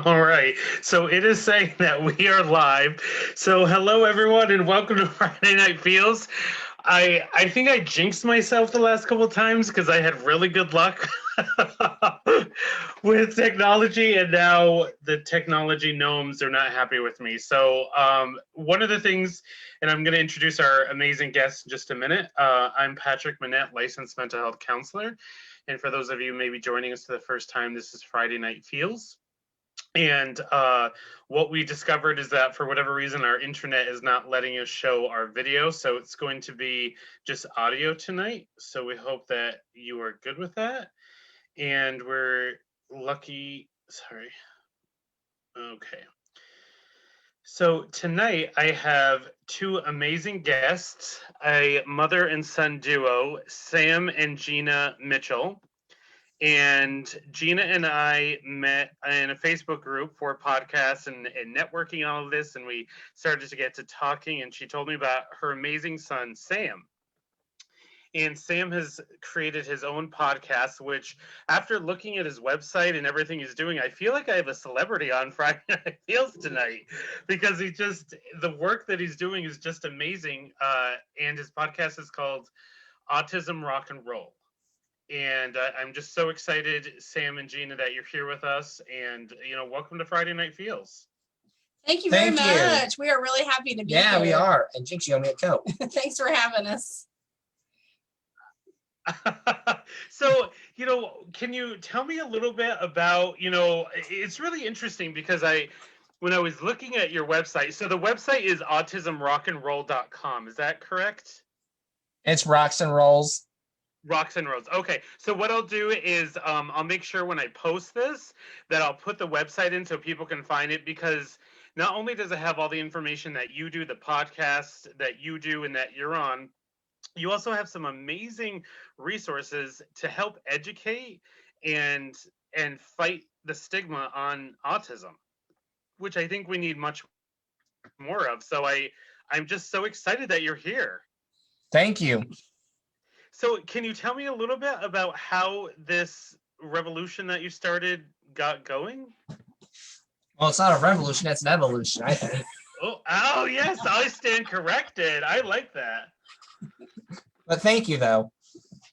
All right. So it is saying that we are live. So hello everyone and welcome to Friday Night Feels. I think I jinxed myself the last couple of times because I had really good luck with technology, and now the technology gnomes are not happy with me. So one of the things, and I'm going to introduce our amazing guest in just a minute. I'm Patrick Monette, licensed mental health counselor. And for those of you maybe joining us for the first time, this is Friday Night Feels. And what we discovered is that for whatever reason, our internet is not letting us show our video. So it's going to be just audio tonight. So we hope that you are good with that. And we're lucky. Sorry. Okay. So tonight I have two amazing guests, a mother and son duo, Sam and Gina Mitchell. And Gina and I met in a Facebook group for podcasts and networking, all of this. And we started to get to talking. And she told me about her amazing son, Sam. And Sam has created his own podcast, which after looking at his website and everything he's doing, I feel like I have a celebrity on Friday Night Feels tonight because the work that he's doing is just amazing. And his podcast is called Autism Rock and Roll. And I'm just so excited, Sam and Gina, that you're here with us. And, welcome to Friday Night Feels. Thank you very much. We are really happy to be here. Yeah, we are. And Jinx, you owe me a coat. Thanks for having us. So, can you tell me a little bit about, it's really interesting because when I was looking at your website, so the website is autismrockandroll.com. Is that correct? It's Rocks and Rolls. Rocks and Rolls. Okay, so what I'll do is I'll make sure when I post this that I'll put the website in so people can find it, because not only does it have all the information that you do, the podcast that you do and that you're on, you also have some amazing resources to help educate and fight the stigma on autism, which I think we need much more of. So I'm just so excited that you're here. Thank you. So can you tell me a little bit about how this revolution that you started got going? Well, it's not a revolution, it's an evolution, I think. Oh yes, I stand corrected. I like that. But thank you, though.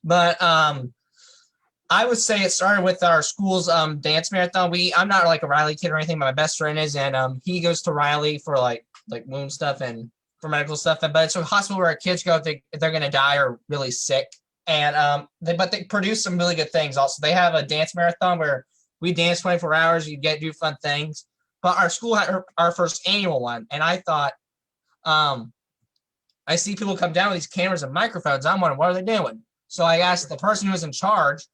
But I would say it started with our school's dance marathon. I'm not like a Riley kid or anything, but my best friend is, and he goes to Riley for like wound stuff and for medical stuff. But it's a hospital where kids go if they're going to die or really sick. And they produce some really good things. Also, they have a dance marathon where we dance 24 hours. You do fun things. But our school had our first annual one, and I thought, I see people come down with these cameras and microphones. I'm wondering, what are they doing? So I asked the person who was in charge.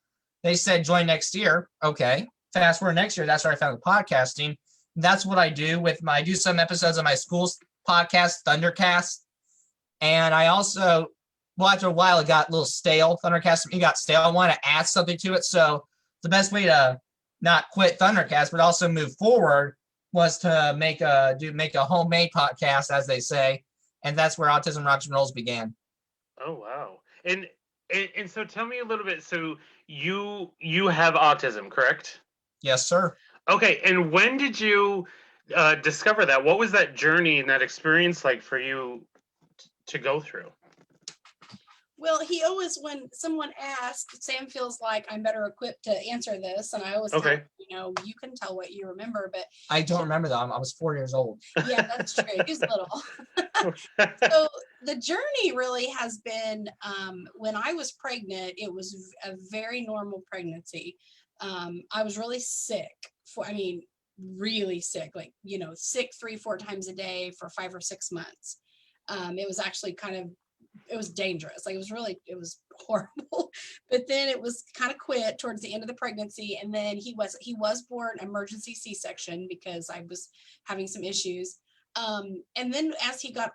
They said, join next year. Okay. Fast forward next year. That's where I found the podcasting. That's what I do I do some episodes of my school's podcast, Thundercast. And I also, after a while, it got a little stale. Thundercast, it got stale. I want to add something to it. So the best way to not quit Thundercast, but also move forward, was to make a homemade podcast, as they say. And that's where Autism Rocks and Rolls began. Oh, wow. And so tell me a little bit. So you have autism, correct? Yes, sir. Okay. And when did you discover that? What was that journey and that experience like for you to go through? Well, when someone asks, Sam feels like I'm better equipped to answer this. And I always tell him, you can tell what you remember, but I don't remember that. I was 4 years old. Yeah, that's true. He's little. So the journey really has been, when I was pregnant, it was a very normal pregnancy. I was really sick really sick, sick 3-4 times a day for 5 or 6 months. It was actually it was dangerous. It was horrible, but then it was kind of quit towards the end of the pregnancy. And then he was born emergency C-section because I was having some issues. And then as he got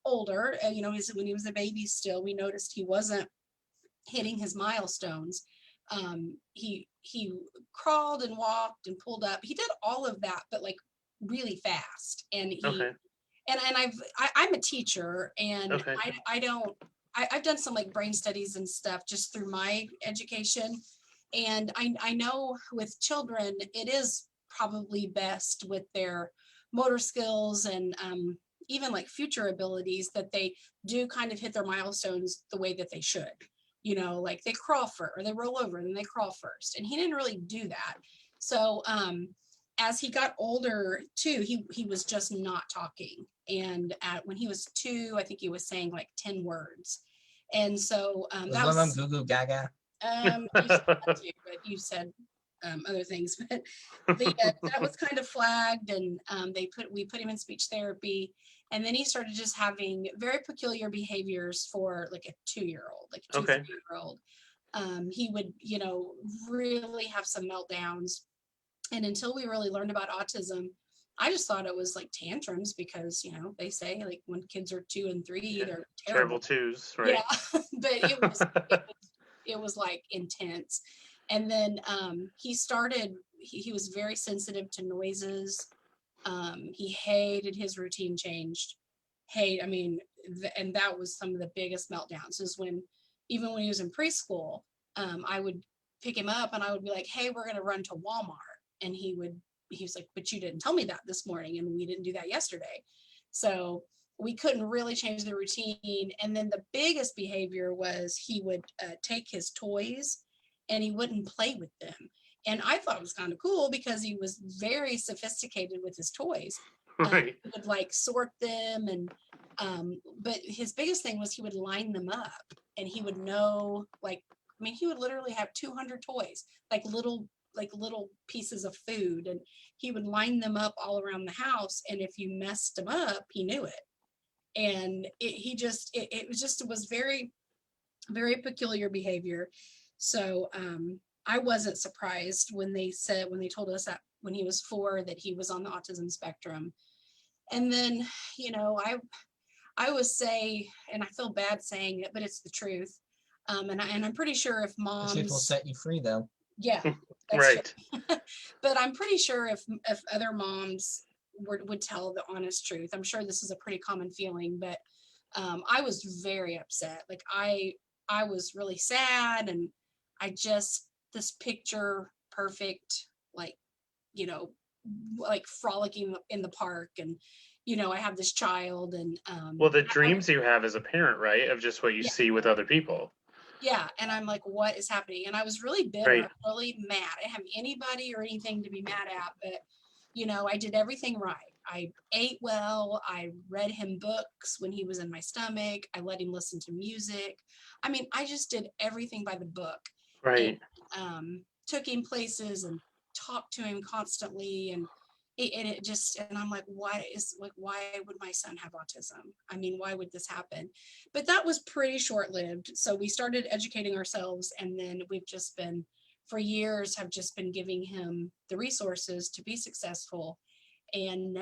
older, when he was a baby still, we noticed he wasn't hitting his milestones. He crawled and walked and pulled up. He did all of that, but really fast. And Okay. I'm a teacher, and Okay. I've done some like brain studies and stuff just through my education. And I know with children, it is probably best with their motor skills and even like future abilities that they do kind of hit their milestones the way that they should. You know, like they crawl first, or they roll over and then they crawl first. And he didn't really do that. So as he got older too, he was just not talking. And when he was 2, I think he was saying like 10 words. And so Was that one of them was goo goo gaga? you said that too, but you said other things. But that was kind of flagged, and we put him in speech therapy, and then he started just having very peculiar behaviors for like a 2-year-old, like a 2, Okay. 3-year-old. He would, really have some meltdowns, and until we really learned about autism, I just thought it was like tantrums because they say like when kids are 2 and 3, Yeah. they're Terrible terrible. twos, right? Yeah, but it was like intense. And then he was very sensitive to noises. He hated his routine changed. And that was some of the biggest meltdowns is even when he was in preschool, I would pick him up and I would be like, hey, we're going to run to Walmart. And he was like, but you didn't tell me that this morning, and we didn't do that yesterday. So we couldn't really change the routine. And then the biggest behavior was he would take his toys and he wouldn't play with them. And I thought it was kind of cool because he was very sophisticated with his toys. Right. He would like sort them, and but his biggest thing was he would line them up, and he would know, like, he would literally have 200 toys, like little pieces of food, and he would line them up all around the house, and if you messed them up, he knew it. And it was very, very peculiar behavior. So I wasn't surprised when they told us that when he was 4 that he was on the autism spectrum. And then I always say, and I feel bad saying it, but it's the truth. And I'm pretty sure if The truth will moms, set you free, though. yeah, that's Right. true. But I'm pretty sure if other moms would tell the honest truth, I'm sure this is a pretty common feeling. But I was very upset. Like I was really sad, and this picture perfect, like like frolicking in the park, and I have this child, and Well, the dreams you have as a parent, right, of just what you yeah, see with other people. yeah, and I'm like, what is happening? And I was really bitter, Right. really mad. I didn't have anybody or anything to be mad at, but I did everything right. I ate well. I read him books when he was in my stomach. I let him listen to music. I just did everything by the book, and Right. took him places and talked to him constantly. And I'm like, why would my son have autism? Why would this happen? But that was pretty short-lived. So we started educating ourselves, and then we've just been, for years, have just been giving him the resources to be successful. And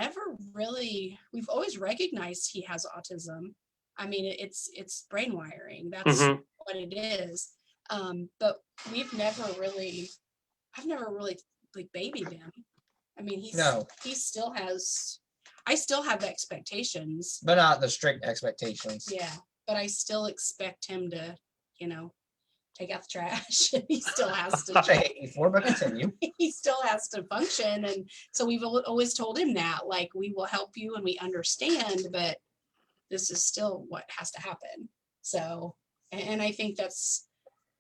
we've always recognized he has autism. It's brain wiring. That's Mm-hmm. what it is. But I've never really like babied him. No, He still has, I still have expectations. but not the strict expectations. Yeah, but I still expect him to, take out the trash. He still has to. I hate you for, but continue. He still has to function, and so we've always told him that, like, we will help you and we understand, but this is still what has to happen. So, and I think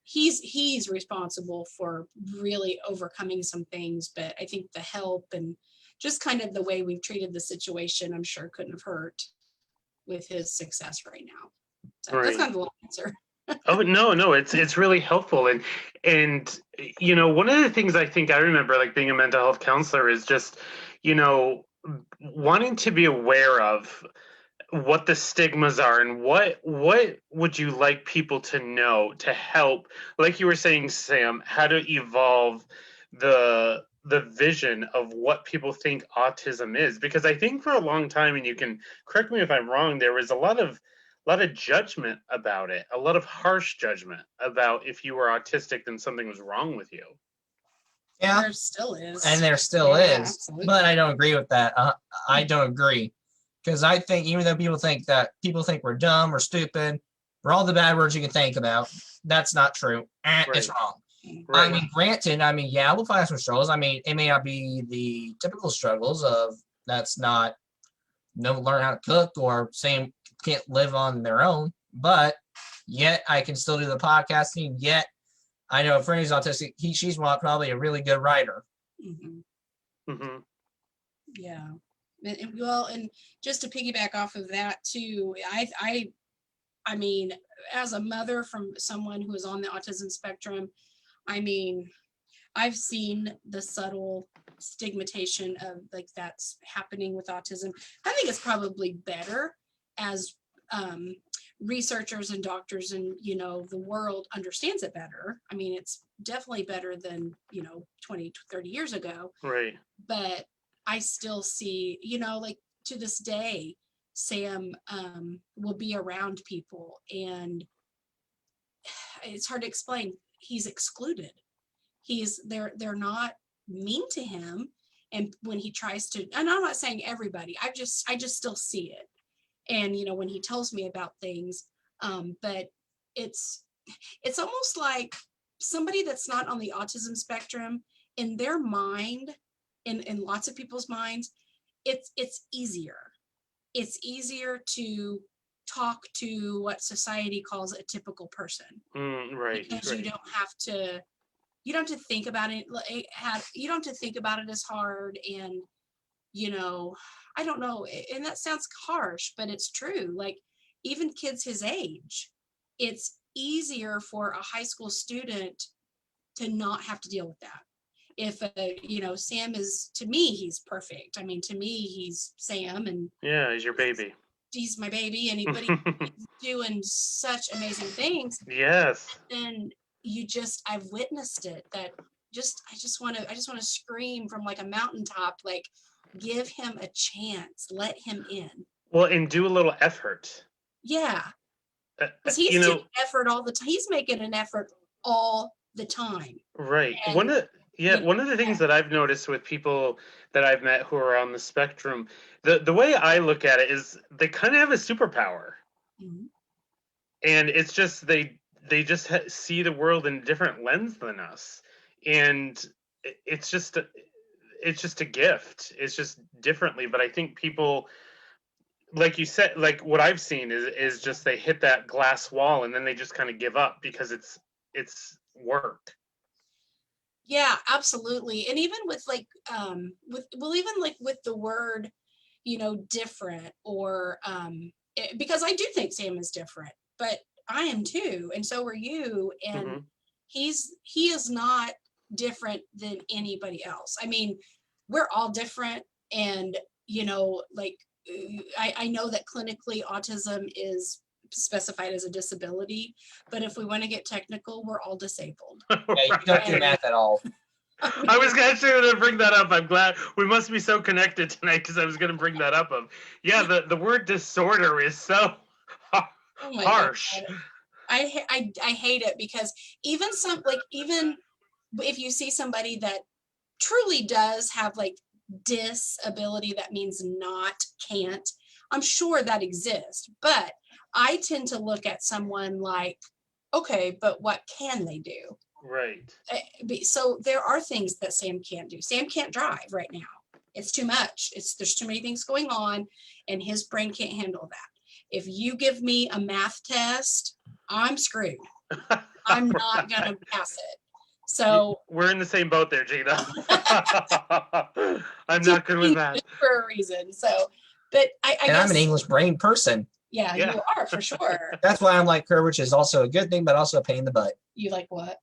he's responsible for really overcoming some things, but I think the help and just kind of the way we've treated the situation, I'm sure couldn't have hurt with his success right now. So Right. that's kind of a long answer. Oh no, it's really helpful. And one of the things I think I remember, like, being a mental health counselor, is just wanting to be aware of what the stigmas are, and what would you like people to know to help, like you were saying, Sam, how to evolve the vision of what people think autism is. Because I think for a long time, and you can correct me if I'm wrong, there was a lot of judgment about it, a lot of harsh judgment about if you were autistic, then something was wrong with you. Yeah. There still is. And there still Yeah, is. absolutely. But I don't agree with that. I don't agree. Because I think even though people think we're dumb or stupid, for all the bad words you can think about, that's not true. It's wrong. Right. I mean, granted, yeah, we'll find some struggles. I mean, it may not be the typical struggles of don't learn how to cook or saying can't live on their own, but yet I can still do the podcasting. Yet I know a friend who's autistic. She's probably a really good writer. Yeah. And just to piggyback off of that too, I mean, as a mother from someone who is on the autism spectrum, I mean, I've seen the subtle stigmatization of like that's happening with autism. I think it's probably better as researchers and doctors and the world understands it better. I mean, it's definitely better than 20 30 years ago. Right. But I still see, like to this day, Sam will be around people and it's hard to explain. He's excluded. They're not mean to him. And when he tries to, and I'm not saying everybody, I just still see it. And, when he tells me about things, but it's almost like somebody that's not on the autism spectrum, in their mind, in lots of people's minds, it's easier. It's easier to talk to what society calls a typical person. Right. Because right. you don't have to think about it. You don't have to think about it as hard. And, I don't know. And that sounds harsh, but it's true. Like even kids his age, it's easier for a high school student to not have to deal with that. If Sam is, to me, he's perfect. I mean, to me, he's Sam, and yeah, he's your baby. He's my baby, and he's doing such amazing things. Yes. And I've witnessed it. That I just want to scream from like a mountaintop, like, give him a chance, let him in. Well, and do a little effort. Yeah, because he's doing effort all the time. He's making an effort all the time. Right. And one of the things that I've noticed with people that I've met who are on the spectrum, the way I look at it is they kind of have a superpower. Mm-hmm. And it's just they just see the world in a different lens than us. And it's just a gift. It's just differently. But I think people, like you said, like what I've seen is just they hit that glass wall and then they just kind of give up because it's work. Yeah, absolutely. And even with like even like with the word, different, or because I do think Sam is different, but I am too, and so are you. And mm-hmm. he is not different than anybody else. I mean, we're all different, and like I know that clinically autism is specified as a disability, but if we want to get technical, we're all disabled. Yeah, you don't do math at all. I was actually going to bring that up. I'm glad we must be so connected tonight because I was going to bring that up. The word disorder is so harsh. I hate it because even if you see somebody that truly does have like disability, that means can't. I'm sure that exists, but I tend to look at someone like, okay, but what can they do? Right. So there are things that Sam can't do. Sam can't drive right now. It's too much. There's too many things going on, and his brain can't handle that. If you give me a math test, I'm screwed. I'm not going to pass it. So we're in the same boat there, Gina. I'm not good with that. For a reason. So, but I guess I'm an English brain person. Yeah, you are for sure. That's why I'm like her, which is also a good thing, but also a pain in the butt. You like what?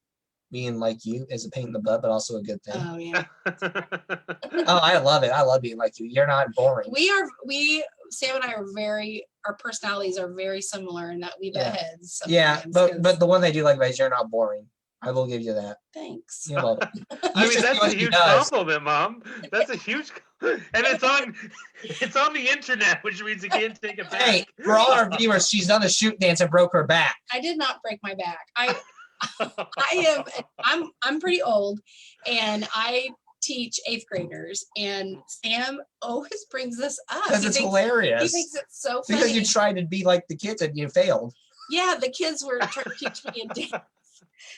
Being like you is a pain in the butt, but also a good thing. Oh yeah. Oh, I love it. I love being like you. You're not boring. Sam and I our personalities are very similar in that we butt heads. Yeah, but the one they do like is you're not boring. I will give you that. Thanks. You're welcome. I mean, that's a huge compliment, Mom. That's a huge, and it's on the internet, which means you can't take it back. Hey, for all our viewers, she's done a shoot dance and broke her back. I did not break my back. I'm pretty old, and I teach 8th graders, and Sam always brings this up. Because it's hilarious. He thinks it's so funny. Because you tried to be like the kids and you failed. Yeah, the kids were trying to teach me a dance.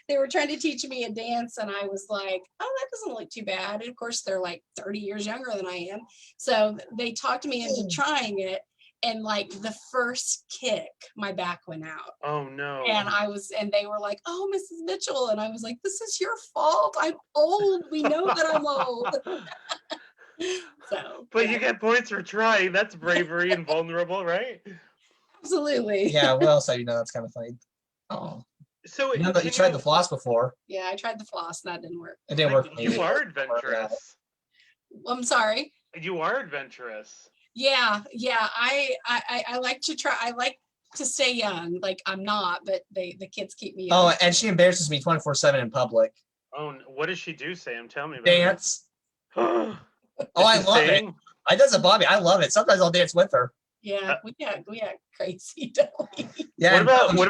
They were trying to teach me a dance, and I was like, oh, that doesn't look too bad. And of course, they're like 30 years younger than I am. So they talked me into trying it. And like the first kick, my back went out. Oh no. And they were like, oh, Mrs. Mitchell. And I was like, this is your fault. I'm old. We know that I'm old. So, but you get points for trying. That's bravery and vulnerable, right? Absolutely. Yeah, what else have you know? That's kind of funny. Oh. So You tried the floss before. Yeah, I tried the floss and that didn't work. It didn't work. You are adventurous. I'm sorry. You are adventurous. Yeah. I like to try. I like to stay young. Like I'm not, but the kids keep me young. Oh, and she embarrasses me 24/7 in public. Oh, what does she do, Sam? Tell me about Dance. it. Oh, I love it. I doesn't bother me. I love it. Sometimes I'll dance with her. Yeah, we got crazy, don't we? Yeah. What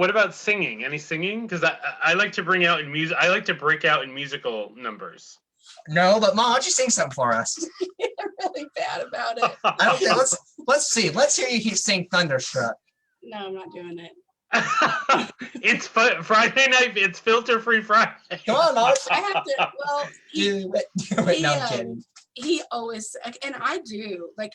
about singing? Any singing? Because I like to bring out in music. I like to break out in musical numbers. No, but Mom, why don't you sing something for us? I'm really bad about it. I don't think. Let's see. Let's hear you sing Thunderstruck. No, I'm not doing it. It's Friday night. It's filter-free Friday. Come on, Mom. I have to. Well, Do it. No, I'm kidding. He always, and I do like.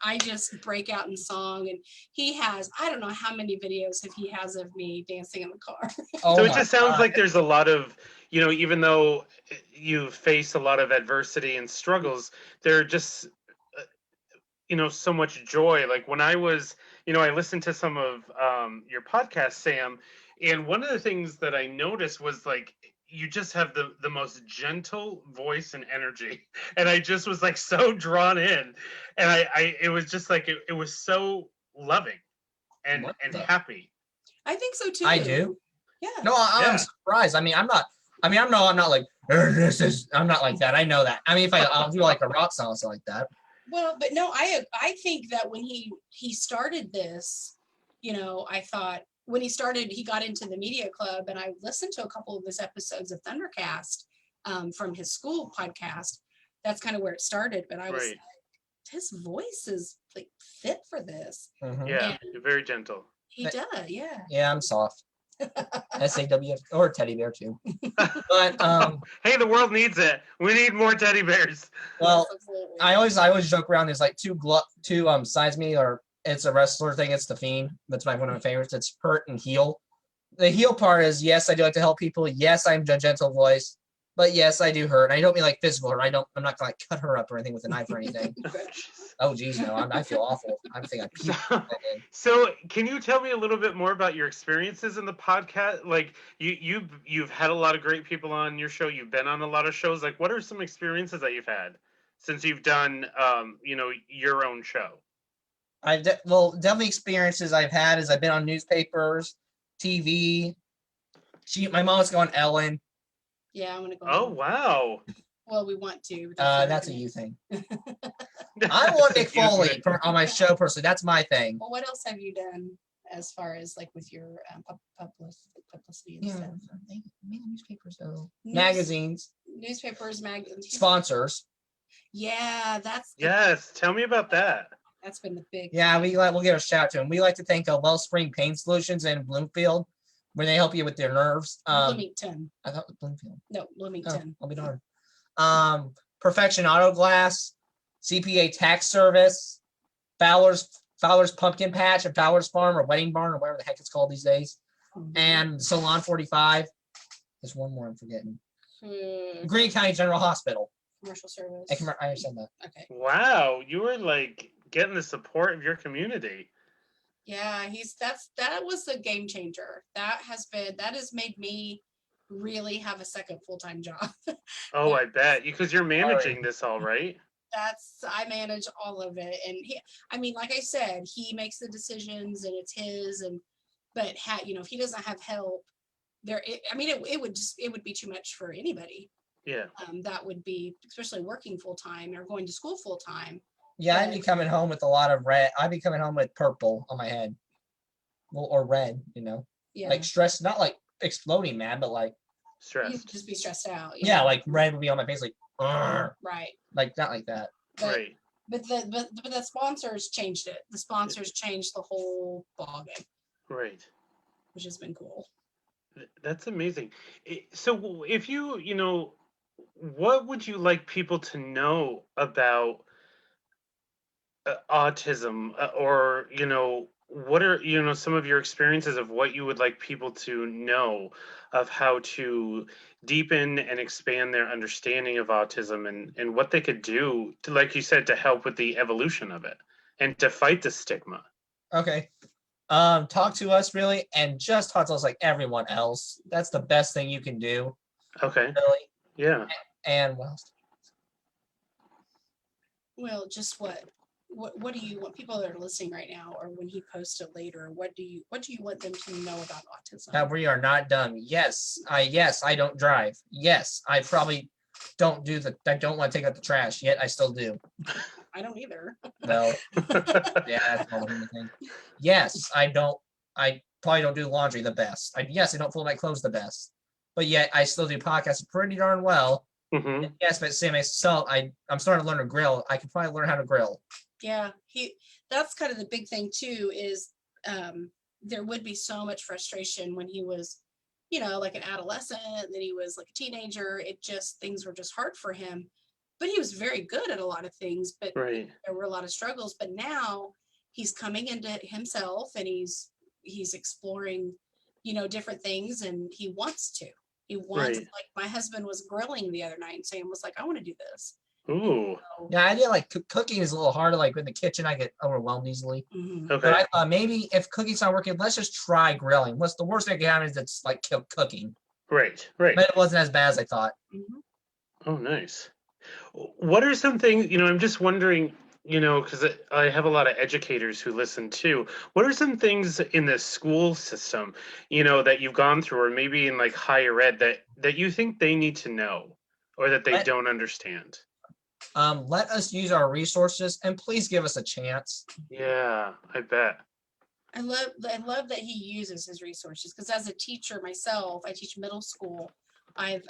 I just break out in song, and he has, I don't know how many videos he has of me dancing in the car. Oh, so it just sounds like there's a lot of, even though you face a lot of adversity and struggles, there are just, so much joy. Like when I was, I listened to some of your podcast, Sam, and one of the things that I noticed was like, you just have the most gentle voice and energy, and I just was like so drawn in, and it was just like it was so loving and happy. I think so too. I do. Yeah. No, I'm surprised. I mean, I'm not like I'm not like that. I know that. I mean, if I'll do like a rock song or something like that. Well, but no, I think that when he started this, I thought, when he got into the media club, and I listened to a couple of his episodes of Thundercast from his school podcast. That's kind of where it started. But I was like, his voice is like fit for this. Mm-hmm. Yeah, you're very gentle. He does, yeah. Yeah, I'm soft. SAWF or teddy bear too. But hey, the world needs it. We need more teddy bears. Well, I always joke around. There's like two sides me, or it's a wrestler thing. It's the Fiend. That's one of my favorites. It's hurt and heal. The heal part is, yes, I do like to help people. Yes, I'm a gentle voice. But yes, I do hurt. I don't mean like physical hurt. I'm not gonna like cut her up or anything with a knife or anything. Oh geez, no, I feel awful. I'm thinking I puked. So can you tell me a little bit more about your experiences in the podcast? Like you've had a lot of great people on your show. You've been on a lot of shows. Like what are some experiences that you've had since you've done your own show? Definitely experiences I've had is I've been on newspapers, TV. My mom's going Ellen. Yeah, I'm gonna go. Oh wow. Well, we want to. That's a you thing. I want Nick Foley on my show personally. That's my thing. Well, what else have you done as far as like with your publicity and stuff? Newspapers, magazines, magazines, sponsors. Yeah, yes. Tell me about that. That's been the big. Yeah, we'll give a shout out to them. We like to thank Wellspring Pain Solutions in Bloomfield, where they help you with your nerves. Bloomington. I thought it was Bloomfield. No, Bloomington. I'll be darned. Perfection Auto Glass, CPA Tax Service, Fowler's Pumpkin Patch at Fowler's Farm or Wedding Barn or whatever the heck it's called these days, and Salon 45. There's one more I'm forgetting. Greene County General Hospital. Commercial service. I understand that. Okay. Wow, you were like getting the support of your community. Yeah, that was a game changer. That has made me really have a second full-time job. Oh, I bet, because you're managing this all, right? I manage all of it, and like I said, he makes the decisions and it's his, but if he doesn't have help, it would be too much for anybody. Yeah. That would be, especially working full-time or going to school full-time. Yeah, I'd be coming home with a lot of red. I'd be coming home with purple on my head. Well, or red, Yeah. like stressed, not like exploding mad, but like You would Stressed. just be stressed out. yeah, like red would be on my face, like Right. like not like that. But, Right. but the sponsors changed it. The sponsors changed the whole ballgame, Right. which has been cool. That's amazing. So if you know, what would you like people to know about autism, or what are some of your experiences of what you would like people to know of how to deepen and expand their understanding of autism, and what they could do to, like you said, to help with the evolution of it and to fight the stigma. Okay. Talk to us really, and just talk to us like everyone else. That's the best thing you can do, Okay. really. Yeah. And what else? Well, just what do you want people that are listening right now, or when he posts it later? What do you want them to know about autism? That we are not done. Yes, I don't drive. Yes, I probably don't I don't want to take out the trash, yet I still do. I don't either. Well, yeah, that's one human thing. Yes, I probably don't do laundry the best. Yes, I don't fold my clothes the best. But yet I still do podcasts pretty darn well. Hmm. Yes, but same myself, I'm starting to learn to grill. I can probably learn how to grill. Yeah, that's kind of the big thing too, is there would be so much frustration when he was, like an adolescent, and then he was like a teenager. Things were just hard for him. But he was very good at a lot of things, but Right. there were a lot of struggles. But now he's coming into himself, and he's exploring, different things, and he wants to. He wants, Right. like my husband was grilling the other night, and Sam was like, I want to do this. Ooh. So, Yeah, I did like cooking is a little harder. Like in the kitchen, I get overwhelmed easily. mhm. Okay. But I thought maybe if cooking's not working, let's just try grilling. What's the worst that can happen is it's like cooking. Right. Right. But it wasn't as bad as I thought. Mhm. Oh, nice. What are some things, I'm just wondering, because I have a lot of educators who listen too. What are some things in the school system, that you've gone through, or maybe in like higher ed, that you think they need to know or that they don't understand? Let us use our resources and please give us a chance. Yeah, I bet. I love that he uses his resources, because as a teacher myself, I teach middle school. I've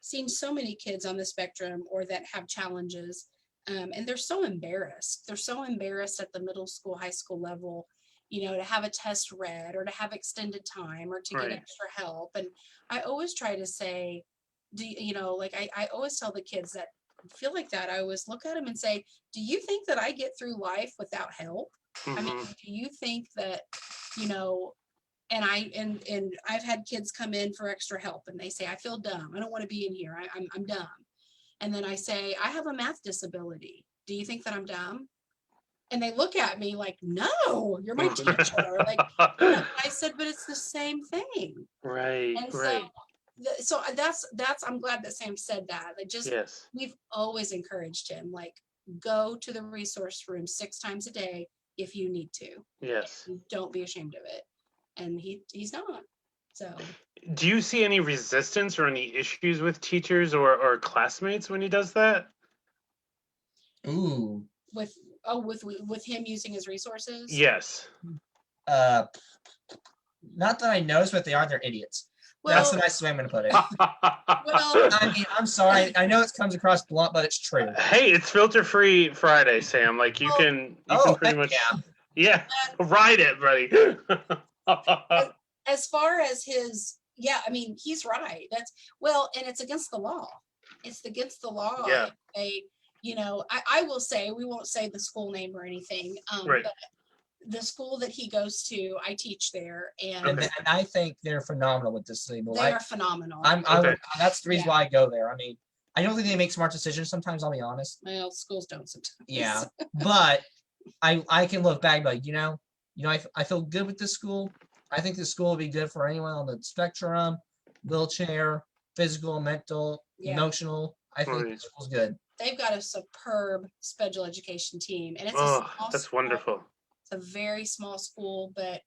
seen so many kids on the spectrum or that have challenges, and they're so embarrassed. They're so embarrassed at the middle school, high school level, to have a test read or to have extended time or to get Right. extra help. And I always try to say, like I always tell the kids that feel like that. I always look at them and say, do you think that I get through life without help? I mean, Hmm. do you think that, and I've had kids come in for extra help, and they say, I feel dumb. I don't want to be in here. I'm dumb. And then I say, I have a math disability. Do you think that I'm dumb? And they look at me like, no, you're my teacher. Like, I said, but it's the same thing. Right. And Right. so that's I'm glad that Sam said that. Yes. We've always encouraged him, like, go to the resource room 6 times a day if you need to. Yes. Don't be ashamed of it. And he's not. So Do you see any resistance or any issues with teachers or classmates when he does that? Ooh. with him using his resources. Yes. Not that I noticed, but they're idiots. Well, That's the nicest way I'm going to put it. well, I mean, I'm sorry. I know it comes across blunt, but it's true. Hey, it's filter-free Friday, Sam. Like you can pretty much yeah, ride it, buddy. as far as his, yeah, I mean, he's right. And it's against the law. It's against the law. Yeah. I will say, we won't say the school name or anything. Right. But the school that he goes to, I teach there, and And I think they're phenomenal with this label. they are phenomenal. That's the reason why I go there. I mean, I don't think they make smart decisions sometimes, I'll be honest. Well, schools don't sometimes. Yeah. But I can look back like, I feel good with this school. I think this school will be good for anyone on the spectrum, wheelchair, physical, mental, emotional. I think this school's good. They've got a superb special education team, and it's that's wonderful. It's a very small school, but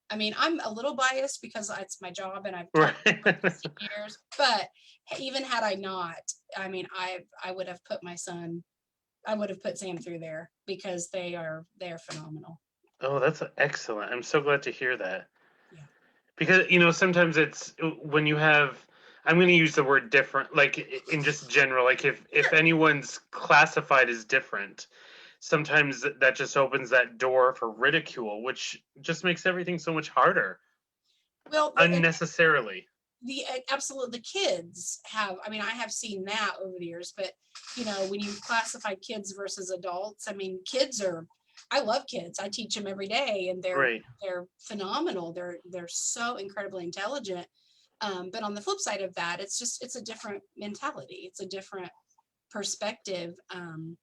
I mean, I'm a little biased because it's my job and I've Right. taught for 15 years. But even had I not, I mean, I would have put Sam through there because they're phenomenal. Oh, that's excellent. I'm so glad to hear that. Yeah. Because, sometimes it's when you have, I'm going to use the word different, like in just general, like if anyone's classified as different, sometimes that just opens that door for ridicule, which just makes everything so much harder Well, unnecessarily. absolutely, the kids have, I mean, I have seen that over the years, but when you classify kids versus adults, I mean, I love kids. I teach them every day, and Right. they're phenomenal. They're so incredibly intelligent. But on the flip side of that, it's a different mentality. It's a different perspective. And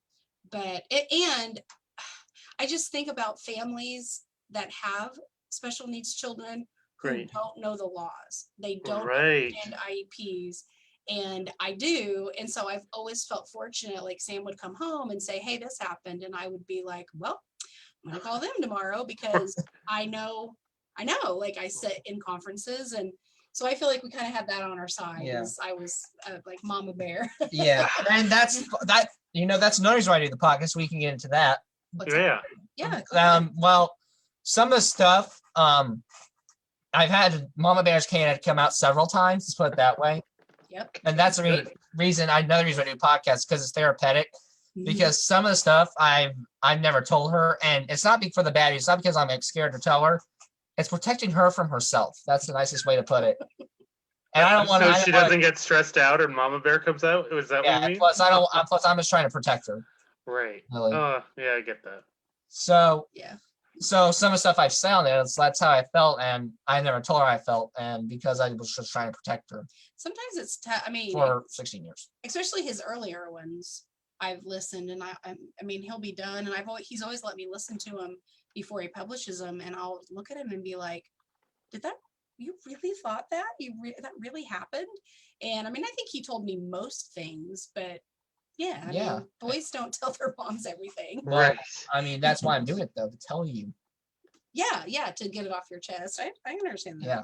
I just think about families that have special needs children who Right. don't know the laws. They don't Right. understand IEPs. And I do. And so I've always felt fortunate. Like Sam would come home and say, hey, this happened. And I would be like, well, I'm going to call them tomorrow because I know, like I sit in conferences. And so I feel like we kind of had that on our side. Yeah. I was like Mama Bear. Yeah. And that's another reason why I do the podcast. We can get into that. Yeah. Yeah. Go ahead. Well, some of the stuff, I've had Mama Bear's Canada come out several times, let's put it that way. Yep. And that's another reason I do podcasts, because it's therapeutic. Mhm. Because some of the stuff I've never told her, and it's not for the bad. It's not because I'm scared to tell her. It's protecting her from herself. That's the nicest way to put it. And I don't want So she doesn't get stressed out and Mama Bear comes out. Was that what you mean? Plus, I'm just trying to protect her. Right. Really. Yeah, I get that. So yeah. So some of the stuff I've said on there, that's how I felt, and I never told her I felt, and because I was just trying to protect her. Sometimes it's for 16 years, especially his earlier ones. I've listened, and I mean, he'll be done, and he's always let me listen to him before he publishes them, and I'll look at him and be like, you really thought that? That really happened? And I mean, I think he told me most things, but I mean, boys don't tell their moms everything. Right. I mean, that's why I'm doing it, though, to tell you. Yeah, to get it off your chest. I understand that. Yeah.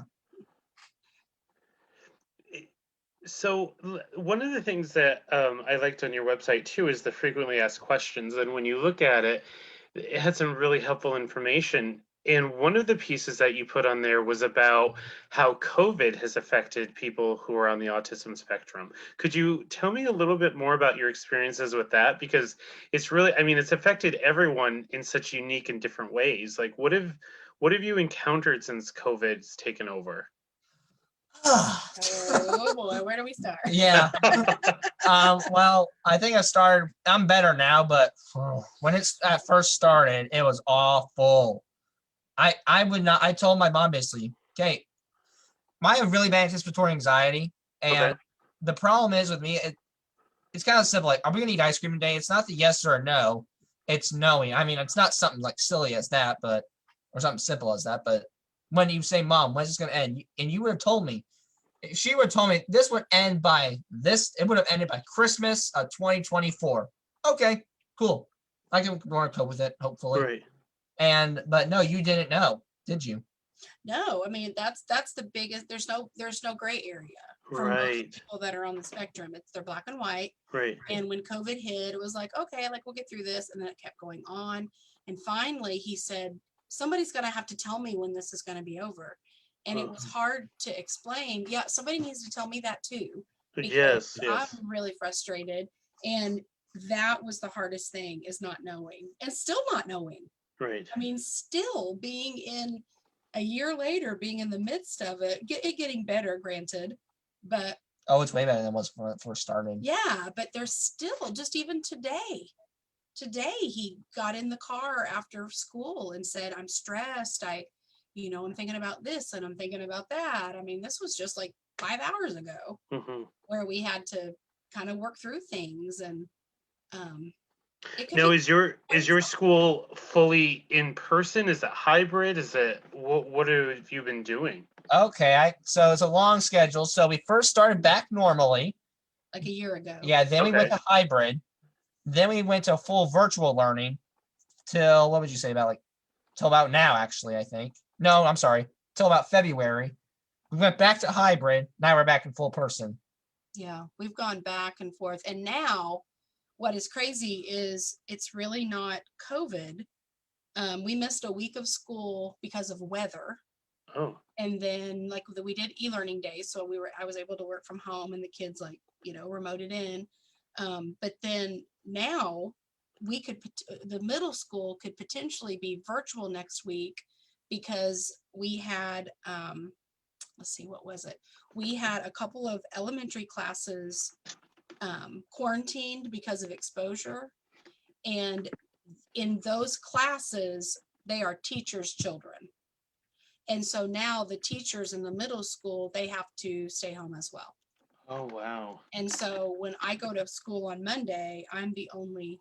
So one of the things that I liked on your website too is the frequently asked questions, and when you look at it, it had some really helpful information. And one of the pieces that you put on there was about how COVID has affected people who are on the autism spectrum. Could you tell me a little bit more about your experiences with that? Because it's really, I mean, it's affected everyone in such unique and different ways. Like, what have you encountered since COVID's taken over? Oh boy, where do we start? Yeah. Well, I think I'm better now, but when it first started, it was awful. I told my mom basically, okay, I have really bad anticipatory anxiety, and the problem is with me, it's kind of simple. Like, are we gonna eat ice cream today? It's not the yes or no, it's knowing. I mean, it's not something like silly as that, or something simple as that. But when you say, Mom, when's this gonna end? And you would have told me, if she would have told me this would end by this, it would have ended by Christmas of 2024. Okay, cool. I can cope with it, hopefully. Right. But no, you didn't know, did you? No, I mean, that's the biggest. There's no gray area for most people that are on the spectrum. They're black and white. Right. And when COVID hit, it was like, okay, like we'll get through this, and then it kept going on. And finally, he said, somebody's gonna have to tell me when this is gonna be over. And it was hard to explain. Yeah, somebody needs to tell me that too. Yes. I'm really frustrated. And that was the hardest thing, is not knowing, and still not knowing. Right. I mean, still being in a year later, being in the midst of it getting better, granted, but it's way better than it was when it first started. Yeah, but there's still, just even today he got in the car after school and said, I'm stressed. I'm thinking about this and I'm thinking about that. I mean, this was just like 5 hours ago, where we had to kind of work through things. And now, is your school fully in person? Is it hybrid? Is it what have you been doing? Okay, so it's a long schedule. So we first started back normally, like a year ago. Yeah, then we went to hybrid. Then we went to full virtual learning till, what would you say, till about now, actually, I think. No, I'm sorry, till about February. We went back to hybrid. Now we're back in full person. Yeah, we've gone back and forth. And now what is crazy is it's really not COVID. We missed a week of school because of weather. Oh. And then like we did e-learning days. So I was able to work from home and the kids like, remoted in. But then now the middle school could potentially be virtual next week because we had, let's see, what was it? We had a couple of elementary classes quarantined because of exposure. And in those classes, they are teachers' children. And so now the teachers in the middle school, they have to stay home as well. Oh, wow. And so when I go to school on Monday, I'm the only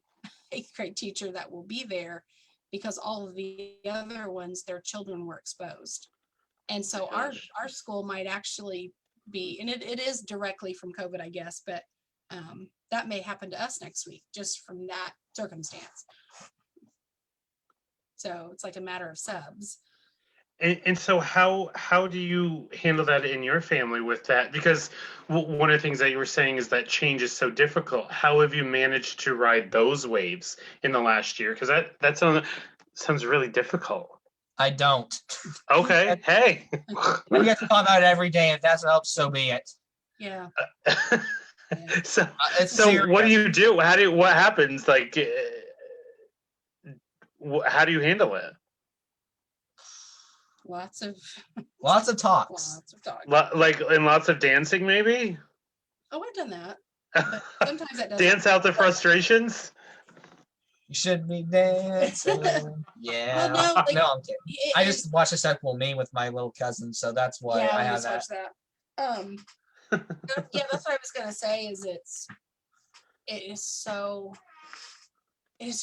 8th grade teacher that will be there because all of the other ones, their children were exposed. And so our school might actually be, and it is directly from COVID, I guess, but that may happen to us next week just from that circumstance. So it's like a matter of subs. And so how do you handle that in your family with that? Because one of the things that you were saying is that change is so difficult. How have you managed to ride those waves in the last year? Because that sounds really difficult. I don't. Okay. Hey. We get to talk about it every day. If that's what helps, so be it. Yeah. So serious. What do you do? What happens? Like, how do you handle it? Lots of talks. Lots of talks. Like, and lots of dancing, maybe? Oh, I've done that. But sometimes that doesn't. Dance out the frustrations? You should be dancing. Yeah. Well, no, I'm kidding. I just watched a sequel meme with my little cousin, so that's why I have that. Yeah, that's what I was gonna say. Is it's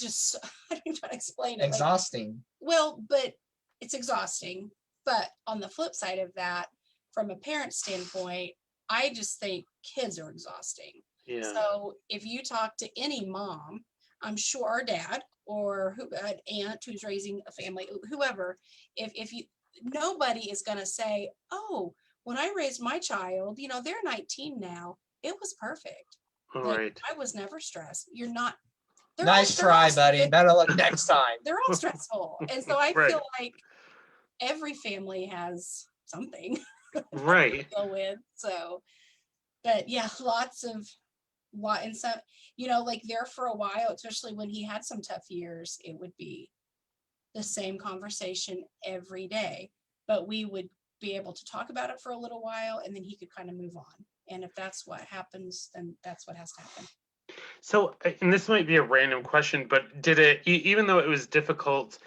just I don't know how to explain it. Exhausting. Well, but it's exhausting. But on the flip side of that, from a parent standpoint, I just think kids are exhausting. Yeah. So if you talk to any mom, I'm sure our dad or an aunt who's raising a family, whoever, if you, nobody is going to say, oh, when I raised my child, they're 19 now. It was perfect. Right. I was never stressed. You're not. Nice try, buddy. Better luck next time. They're all stressful. And so I feel like every family has something right to deal with. So, but yeah, and some, like there for a while, especially when he had some tough years, it would be the same conversation every day, but we would be able to talk about it for a little while and then he could kind of move on. And if that's what happens, then that's what has to happen. So, and this might be a random question, but did it, even though it was difficult,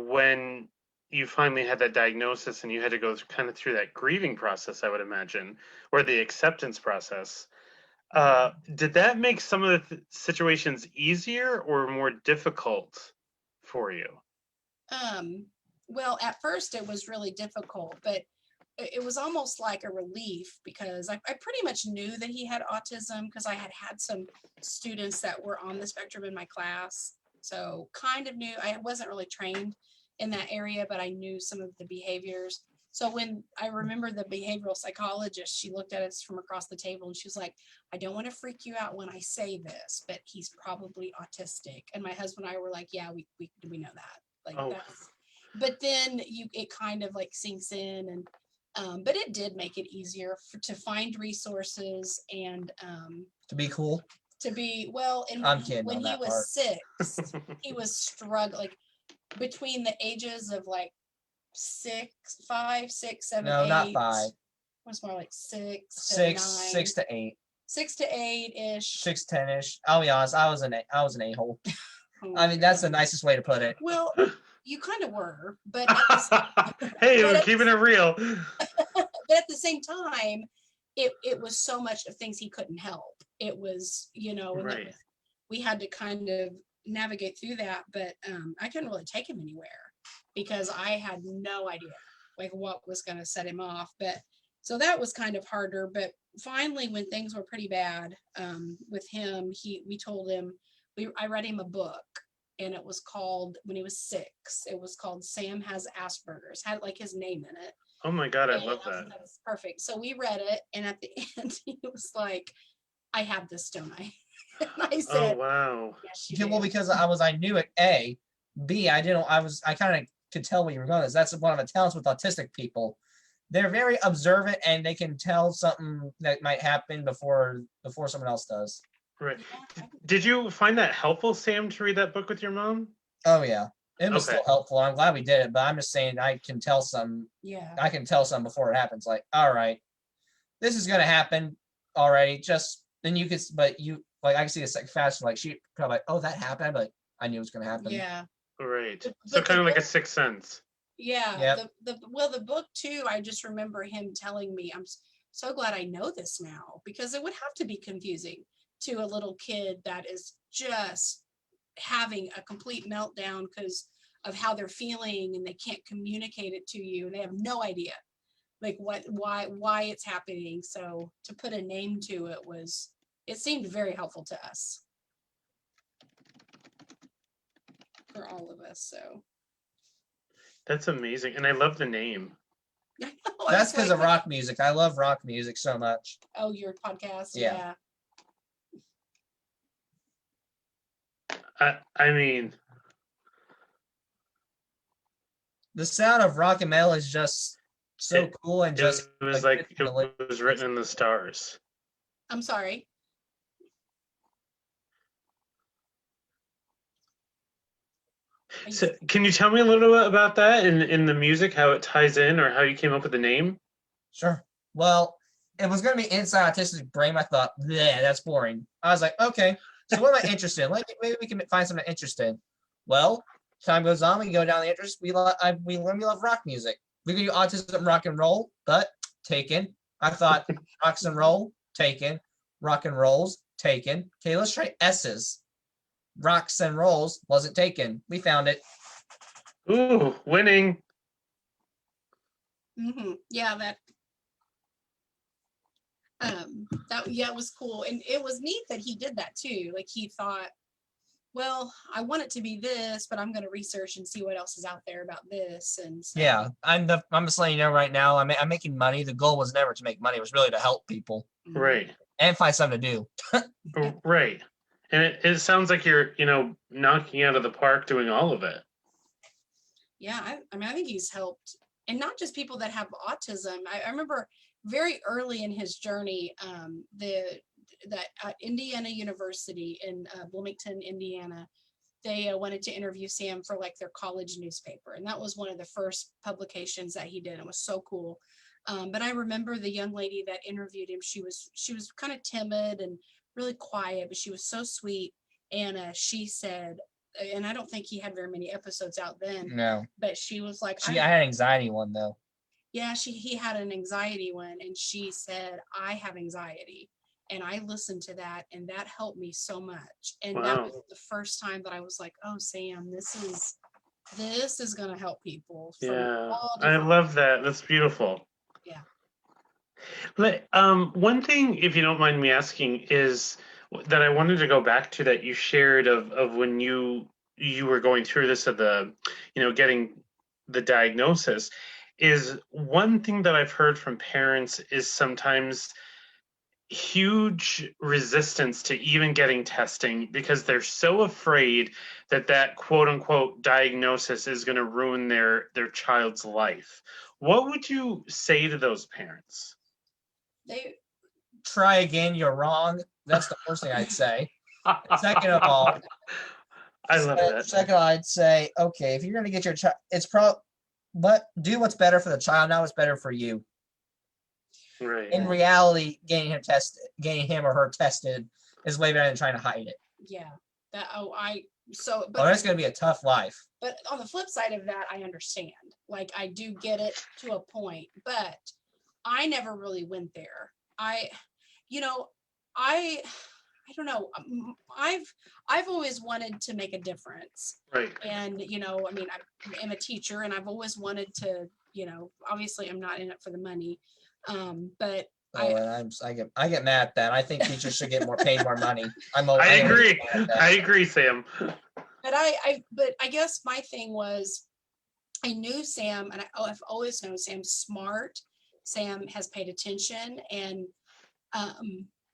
when you finally had that diagnosis and you had to go kind of through that grieving process, I would imagine, or the acceptance process, did that make some of the situations easier or more difficult for you? Well, at first it was really difficult, but it was almost like a relief because I pretty much knew that he had autism because I had some students that were on the spectrum in my class. So kind of knew. I wasn't really trained in that area, but I knew some of the behaviors. So when I remember the behavioral psychologist, she looked at us from across the table and she was like, I don't want to freak you out when I say this, but he's probably autistic. And my husband and I were like, yeah, we know that. That's, but then it kind of like sinks in and but it did make it easier to find resources and to be cool. To be well, and when he was 6, he was struggling between the ages of like 5, 6, 7, no, 8. Not 5. It was more like 6 to 8. 6 to 8-ish. 6 10-ish. I'll be honest, I was an a-hole. I mean, that's the nicest way to put it. Well, you kind of were, but hey, we're keeping it real. But at the same time, it was so much of things he couldn't help. It was, and we had to kind of navigate through that, but I couldn't really take him anywhere because I had no idea like what was going to set him off. But so that was kind of harder. But finally, when things were pretty bad with him, we told him, I read him a book. And it was called, when he was 6, it was called Sam Has Asperger's, had like his name in it. Oh my God, I love that. That's perfect. So we read it, and at the end, he was like, I have this, don't I? And I said, oh, wow. Yes, you yeah, well, do. because I knew it, A. B, I kind of could tell where you were going. That's one of the talents with autistic people. They're very observant and they can tell something that might happen before someone else does. Right. Did you find that helpful, Sam, to read that book with your mom? Oh yeah. It was Okay. still helpful. I'm glad we did it, but I'm just saying I can tell some before it happens. Like, all right, this is gonna happen already. Just then you could, but you like I can see it's like fast. Like she probably like, oh, that happened. I'd be like, I knew it was gonna happen. Yeah. Right. But So kind of like a book, sixth sense. yeah. Yep. The book too, I just remember him telling me, I'm so glad I know this now, because it would have to be confusing to a little kid that is just having a complete meltdown because of how they're feeling, and they can't communicate it to you, and they have no idea like why it's happening. So to put a name to it seemed very helpful to us, for all of us. So That's amazing. And I love the name. That's because of rock music. I love rock music so much. Oh, your podcast? Yeah. I mean, the sound of rock and metal is just so cool, and just it was like it was written in the stars. I'm sorry. So can you tell me a little bit about that in the music, how it ties in, or how you came up with the name? Sure. Well, it was going to be Inside Autistic Brain. I thought, yeah, that's boring. I was like, okay, so what am I interested in? Maybe we can find something interesting. Well, time goes on, we go down the interest. We love rock music. We could do autism rock and roll, but taken. I thought rocks and roll, taken. Rock and rolls, taken. Okay, let's try S's. Rocks and rolls wasn't taken. We found it. Ooh, winning. Yeah, it was cool. And it was neat that he did that too. Like he thought, well, I want it to be this, but I'm going to research and see what else is out there about this. And so, yeah, I'm just letting you know right now. I'm making money. The goal was never to make money. It was really to help people. Right. And find something to do. Right. And it sounds like you're, knocking out of the park doing all of it. Yeah, I think he's helped, and not just people that have autism. I remember very early in his journey, that at Indiana University in Bloomington, Indiana, they wanted to interview Sam for like their college newspaper, and that was one of the first publications that he did. It was so cool. But I remember the young lady that interviewed him. She was kind of timid and really quiet, but she was so sweet. And she said, and I don't think he had very many episodes out then. No. But she was like, I had an anxiety one though. Yeah, he had an anxiety one, and she said, I have anxiety. And I listened to that, and that helped me so much. And Wow. That was the first time that I was like, oh, Sam, this is going to help people. Yeah, I love that. That's beautiful. Yeah. One thing, if you don't mind me asking, is that I wanted to go back to that you shared of when you were going through this of the, getting the diagnosis, is one thing that I've heard from parents is sometimes huge resistance to even getting testing because they're so afraid that quote unquote diagnosis is going to ruin their child's life. What would you say to those parents? They try again, you're wrong. That's the first thing I'd say. Second of all, I love that. Second, I'd say, okay, if you're going to get your child, do what's better for the child, not what's better for you. Right. In reality, getting him or her tested is way better than trying to hide it. Yeah. But it's going to be a tough life. But on the flip side of that, I understand. Like, I do get it to a point, but I never really went there. I don't know. I've always wanted to make a difference. Right. And, I'm a teacher, and I've always wanted to, obviously I'm not in it for the money. But I get mad at that. I think teachers should get paid more money. I agree. I agree, Sam. But I guess my thing was, I knew Sam, and I've always known Sam's smart. Sam has paid attention, and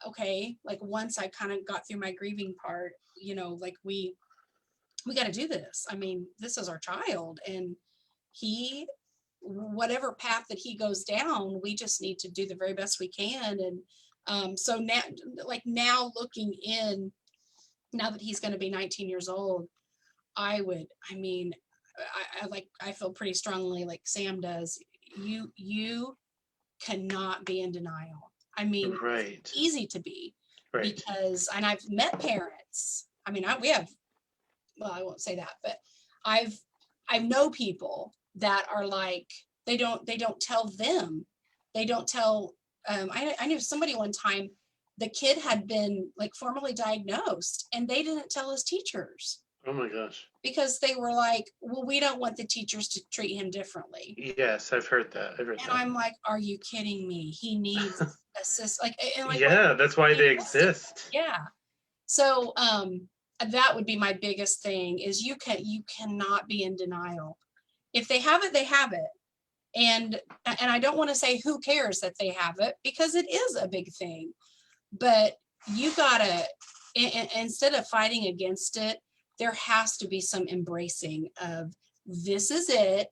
okay, like once I kind of got through my grieving part, like we got to do this. I mean, this is our child, and whatever path that he goes down, we just need to do the very best we can. And so now looking in, now that he's going to be 19 years old, I feel pretty strongly like Sam does. You cannot be in denial. I mean, Right. it's easy to be, Right. because, and I've met parents. I mean, we have, well, I won't say that, but I know people that are like, they don't tell them, they don't tell, I knew somebody one time, the kid had been like formally diagnosed and they didn't tell his teachers. Oh my gosh. Because they were like, well, we don't want the teachers to treat him differently. Yes, I've heard that. And I'm like, are you kidding me? He needs assist. Yeah, that's why they exist. Yeah. So that would be my biggest thing, is you cannot be in denial. If they have it, they have it. And I don't want to say who cares that they have it, because it is a big thing. But you gotta, instead of fighting against it, there has to be some embracing of, this is it,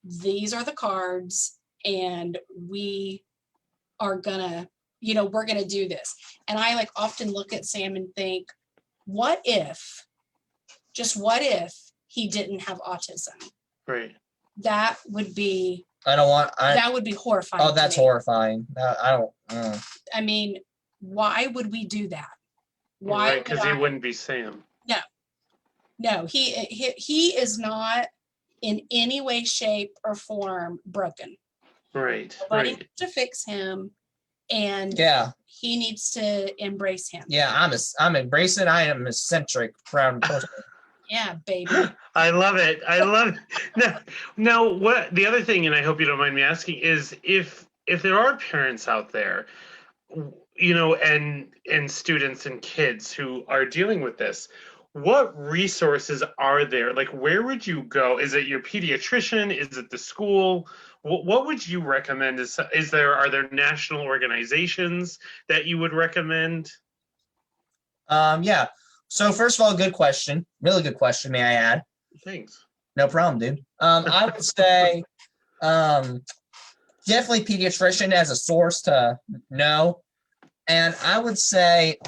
these are the cards, and we are gonna, we're gonna do this. And I like often look at Sam and think, what if he didn't have autism? Right. That would be, that would be horrifying. Oh, that's horrifying. I don't. I mean, why would we do that? Why? Right, because he wouldn't be Sam. No, he is not in any way, shape, or form broken. Right. Nobody Right. needs to fix him, and he needs to embrace him. Yeah, I'm embracing. I am eccentric, proud person. Yeah, baby. I love it. I love it. Now, what the other thing, and I hope you don't mind me asking, is if there are parents out there, and students and kids who are dealing with this, what resources are there? Like, where would you go? Is it your pediatrician? Is it the school? What would you recommend? Are there national organizations that you would recommend? Yeah. So first of all, good question. Really good question, may I add? Thanks. No problem, dude. I would say definitely pediatrician as a source to know. And I would say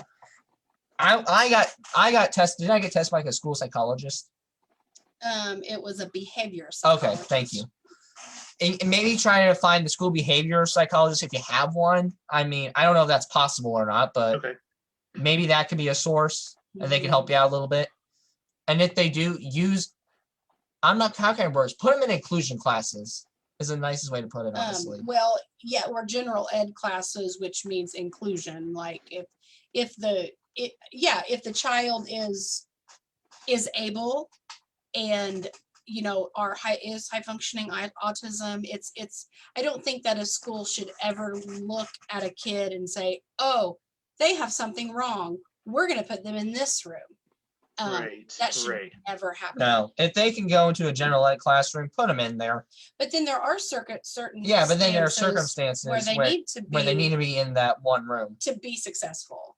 I got tested. Did I get tested by a school psychologist? It was a behavior Okay, psychologist. thank you. And maybe trying to find the school behavior psychologist if you have one. I mean, I don't know if that's possible or not, but maybe that could be a source and they can help you out a little bit. And if they do how can I word it? Put them in inclusion classes is the nicest way to put it, honestly. Well, yeah, or general ed classes, which means inclusion. Like if the child is able and is high functioning autism, it's I don't think that a school should ever look at a kid and say, oh, they have something wrong, we're going to put them in this room. That should never happen. No, if they can go into a general ed classroom, put them in there. But then there are certain but then there are circumstances where they need to be in that one room to be successful.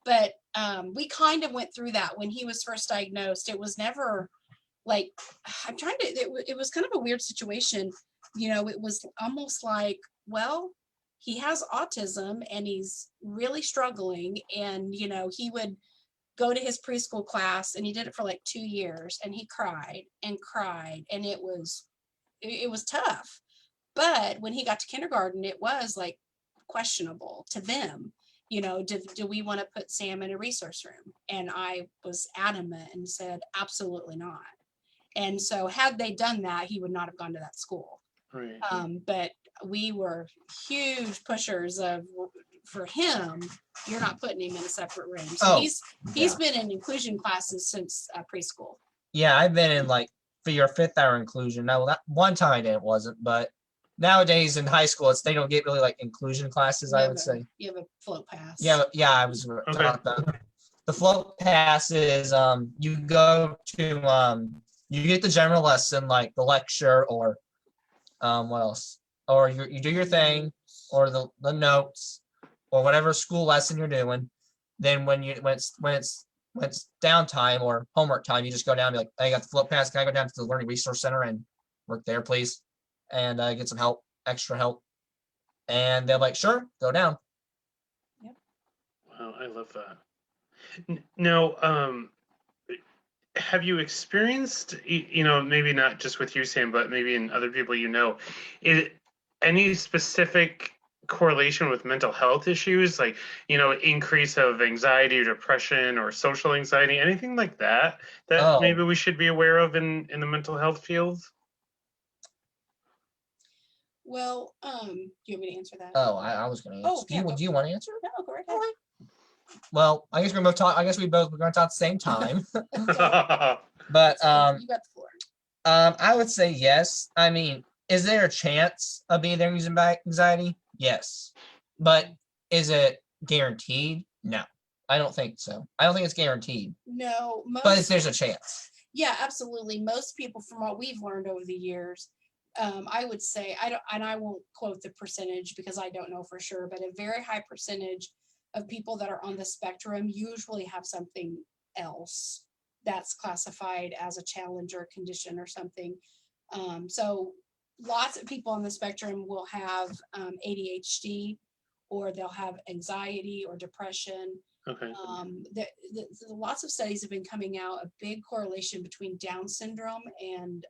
But we kind of went through that when he was first diagnosed. It was never like, it was kind of a weird situation. It was almost like, well, he has autism and he's really struggling, and he would go to his preschool class, and he did it for like 2 years, and he cried and cried, and it was tough. But when he got to kindergarten, it was like questionable to them. Do we want to put Sam in a resource room? And I was adamant and said, absolutely not. And so had they done that, he would not have gone to that school. Right. But we were huge pushers for him, you're not putting him in a separate room. So he's been in inclusion classes since preschool. Yeah, I've been in like for your 5th hour inclusion. Now, that one time I wasn't, but nowadays in high school, they don't get really like inclusion classes, I would say. You have a float pass. Yeah, I was taught that. The float pass is you go to you get the general lesson, like the lecture, or what else? Or you do your thing, or the notes, or whatever school lesson you're doing. Then when it's downtime or homework time, you just go down and be like, I got the float pass. Can I go down to the Learning Resource Center and work there, please, and get some help, extra help. And they're like, sure, go down. Wow, I love that. Now, have you experienced, maybe not just with you, Sam, but maybe in other people is any specific correlation with mental health issues, like, increase of anxiety or depression or social anxiety, anything like that maybe Oh, we should be aware of in the mental health field? Well, do you want me to answer that? I was going to answer. Oh, yeah, Do you want to answer? No, go right All ahead. right. Well, I guess we're both talk. I guess we're going to talk at the same time. But You got the floor. I would say yes. I mean, is there a chance of being there using anxiety? Yes. But is it guaranteed? No. I don't think so. I don't think it's guaranteed. No, But there's a chance. Yeah, absolutely. Most people, from what we've learned over the years, I would say I won't quote the percentage because I don't know for sure, but a very high percentage of people that are on the spectrum usually have something else that's classified as a challenge or condition or something. So lots of people on the spectrum will have ADHD, or they'll have anxiety or depression. Okay. Lots of studies have been coming out, a big correlation between Down syndrome and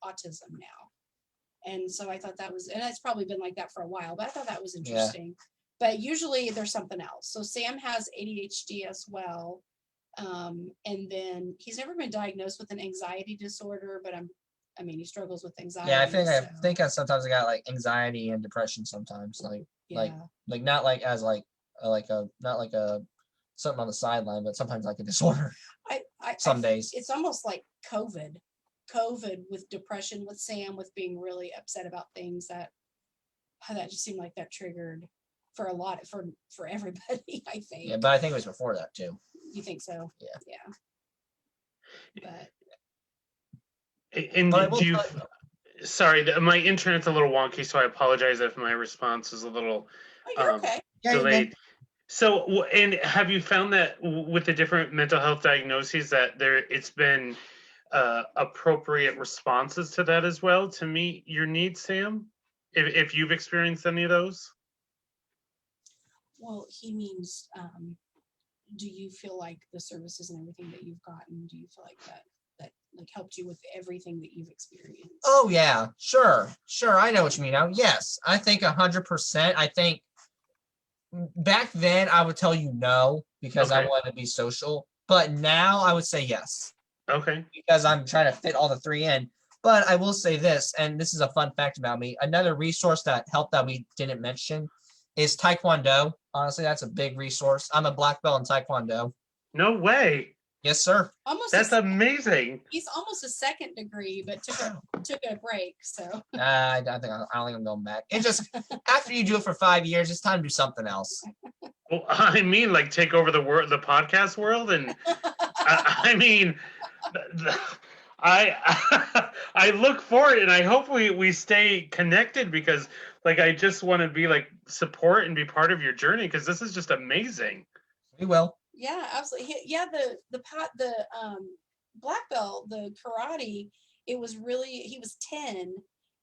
autism now. And so I thought that was, and it's probably been like that for a while, but I thought that was interesting. But usually there's something else. So Sam has ADHD as well. And then he's never been diagnosed with an anxiety disorder, but he struggles with anxiety. Yeah, I think I sometimes I got like anxiety and depression sometimes, like not like as like a not like a something on the sideline, but sometimes like a disorder. Some days it's almost like COVID with depression with Sam, with being really upset about things that just seemed like that triggered for a lot for everybody, I think. Yeah, but I think it was before that too. You think so? Yeah. But sorry, my internet's a little wonky, so I apologize if my response is a little you're okay. delayed. So, and have you found that with the different mental health diagnoses that it's been appropriate responses to that as well to meet your needs, Sam? If you've experienced any of those? Well, he means, do you feel like the services and everything that you've gotten, do you feel like that like helped you with everything that you've experienced? Oh yeah, sure. I know what you mean now. Yes, I think 100%. I think back then I would tell you no because I wanted to be social, but now I would say yes. Okay. Because I'm trying to fit all the three in. But I will say this, and this is a fun fact about me. Another resource that helped that we didn't mention is Taekwondo. Honestly, that's a big resource. I'm a black belt in Taekwondo. No way. Yes, sir. That's amazing. He's almost a second degree, but took a break. So I don't think I'm going back. It's just after you do it for 5 years, it's time to do something else. Well, I mean, like take over the podcast world, and I mean, I look forward, and I hope we stay connected because, like, I just want to be like support and be part of your journey because this is just amazing. We will. Yeah, absolutely. Yeah, the black belt, the karate, it was really, he was 10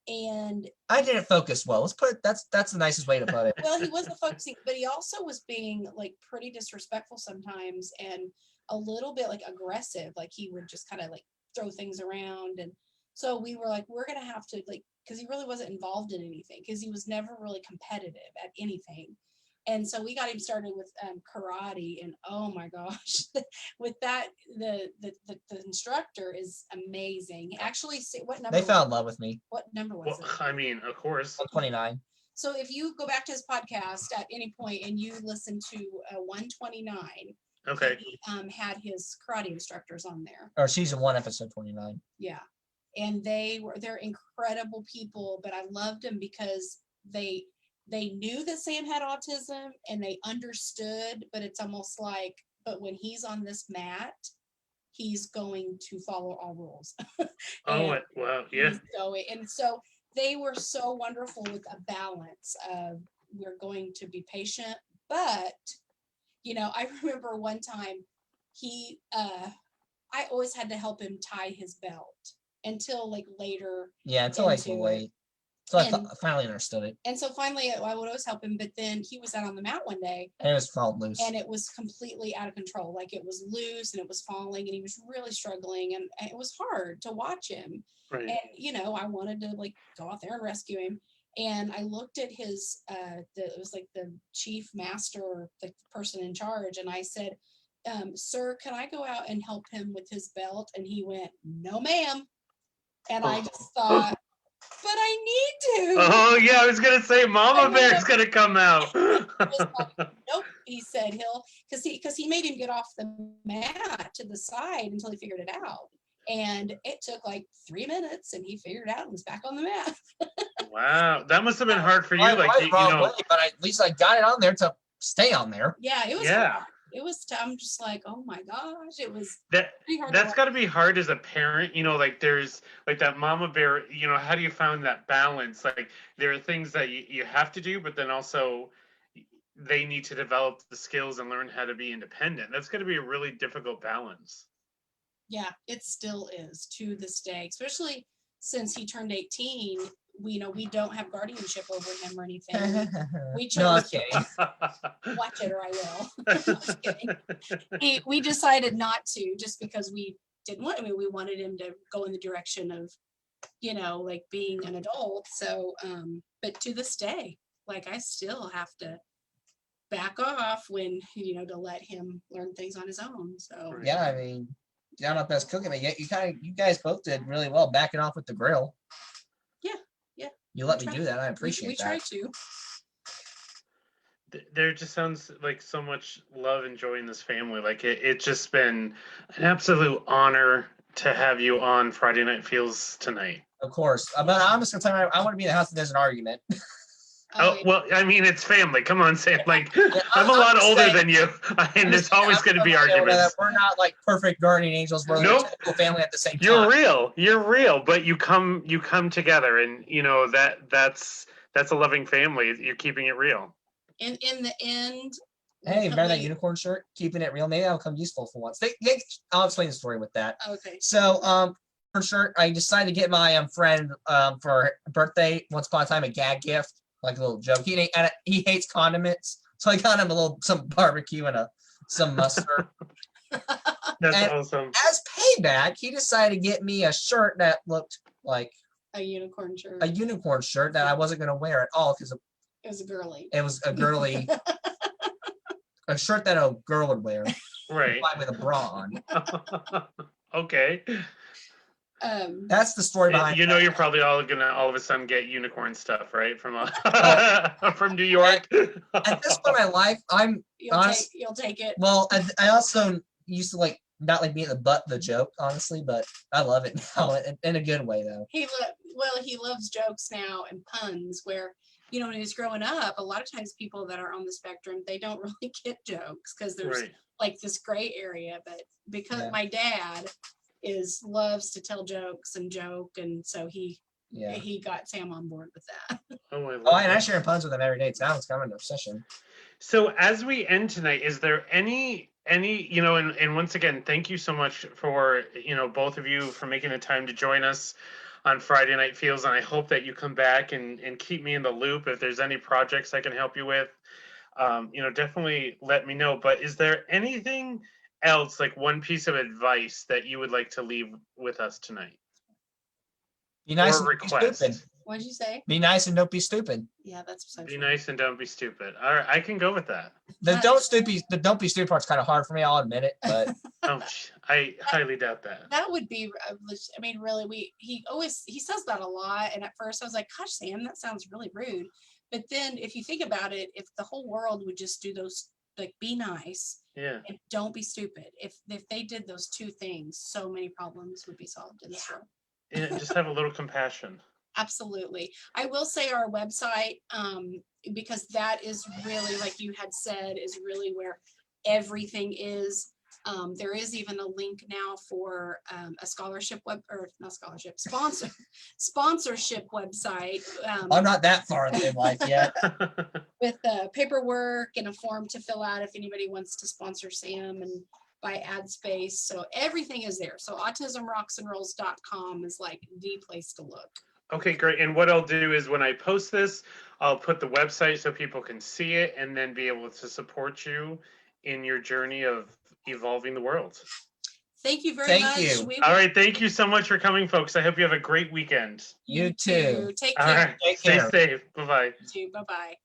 and I didn't focus well. Let's put it, that's the nicest way to put it. Well, he wasn't focusing, but he also was being like pretty disrespectful sometimes and a little bit like aggressive. Like he would just kind of like throw things around. And so we were like, we're gonna have to like, because he really wasn't involved in anything, because he was never really competitive at anything. And so we got him started with karate, and oh my gosh, with that the instructor is amazing. Actually, what number? They fell in love with me. What number was it? I mean, of course. 129. So if you go back to his podcast at any point and you listen to 129, okay, he had his karate instructors on there. Or season 1, episode 29. Yeah, and they're incredible people, but I loved them because they knew that Sam had autism and they understood, but it's almost like, but when he's on this mat, he's going to follow all rules. Wow, yeah. And so they were so wonderful with a balance of, we're going to be patient, but I remember one time I always had to help him tie his belt. until like later. Yeah, until like into late. it. So I And- finally understood it. And so finally, I would always help him, but then he was out on the mat one day, And it was falling loose. and it was completely out of control. Like it was loose and it was falling, and he was really struggling, and it was hard to watch him. Right. And I wanted to like go out there and rescue him. And I looked at his it was like the chief master, like the person in charge, and I said, sir, can I go out and help him with his belt? And he went, no, ma'am. And I just thought, but I need to. Oh yeah, I was gonna say Mama Bear's gonna come out. Nope, he said because he made him get off the mat to the side until he figured it out. And it took like 3 minutes, and he figured it out and was back on the mat. Wow, that must have been hard for you. I Like was you wrong know, way, but at least I got it on there to stay on there. Yeah, it was Yeah. hard. It was. I'm just like, oh my gosh, it was that pretty hard. that's got to be hard as a parent. You know, like there's like that Mama Bear. You know, how do you find that balance? Like there are things that you have to do, but then also they need to develop the skills and learn how to be independent. That's going to be a really difficult balance. Yeah, it still is to this day, especially since he turned 18. We don't have guardianship over him or anything. We No, I'm chose kidding. watch it or I will. No, just kidding. We decided not to, just because we didn't want. I mean, we wanted him to go in the direction of, like being an adult. So, but to this day, like I still have to back off when to let him learn things on his own. So Right. Yeah, I mean, you're not best cooking, but yet you guys both did really well backing off with the grill. Yeah. You let We me try- do that. I appreciate we that. try to. There just sounds like so much love and joy in this family. Like it's just been an absolute honor to have you on Friday Night Feels tonight. Of course. But I'm just gonna tell you, I want to be in the house if there's an argument. Oh, well, I mean, it's family. Come on, Sam. Like, Yeah, I'm a I'm lot just older saying- than you, and there's always going to be arguments. We're not like perfect guardian angels. We're Nope. a typical family at the same time. You're real. You're real, but you come together, and that's a loving family. You're keeping it real. In the end. Hey, remember that we- unicorn shirt? Keeping it real. Maybe that'll come useful for once. I'll explain the story with that. Okay. So, for shirt, I decided to get my friend for her birthday once upon a time a gag gift, like a little joke. He hates condiments, so I got him some barbecue and some mustard. That's And awesome. As payback, he decided to get me a shirt that looked like A unicorn shirt. a unicorn shirt that I wasn't going to wear at all because It was a girly. it was a girly, a shirt that a girl would wear, Right. with a bra on. Okay. That's the story behind. You know, you're probably all gonna all of a sudden get unicorn stuff, right? From from New York. At this point in my life, I'm You'll take it. well. I also used to like not like being the butt of the joke, honestly, but I love it now in a good way though. He loves jokes now and puns. Where when he was growing up, a lot of times people that are on the spectrum, they don't really get jokes because there's Right. like this gray area. But because Yeah. my dad loves to tell jokes and joke, and so he got Sam on board with that. Oh, I love Oh, and I it. share puns with him every day. Now it's kind of an obsession. So as we end tonight, is there any and once again, thank you so much for both of you for making the time to join us on Friday Night Feels, and I hope that you come back and keep me in the loop if there's any projects I can help you with. Definitely let me know. But is there anything else, like one piece of advice that you would like to leave with us tonight? Be nice Or and don't be request. stupid. What'd you say? Be nice and don't be stupid. Yeah, that's so Be true. nice and don't be stupid. All right, I can go with that. The don't be stupid part's kind of hard for me. I'll admit it, but Oh, I highly doubt that. That would be. I mean, really, he says that a lot, and at first I was like, "Gosh, Sam, that sounds really rude." But then, if you think about it, if the whole world would just do those, like, be nice Yeah. and don't be stupid. If they did those two things, so many problems would be solved in this world. Yeah, just have a little compassion. Absolutely. I will say our website, because that is really, like you had said, is really where everything is. There is even a link now for a sponsorship website I'm not that far in life yet. with paperwork and a form to fill out if anybody wants to sponsor Sam. And by ad space. So everything is there. So autismrocksandrolls.com is like the place to look. Okay, great. And what I'll do is when I post this, I'll put the website so people can see it and then be able to support you in your journey of evolving the world. Thank you very Thank much. you. All right. Thank you so much for coming, folks. I hope you have a great weekend. You too. Take All care. right. Take Stay care. safe. Bye-bye. You too. Bye-bye.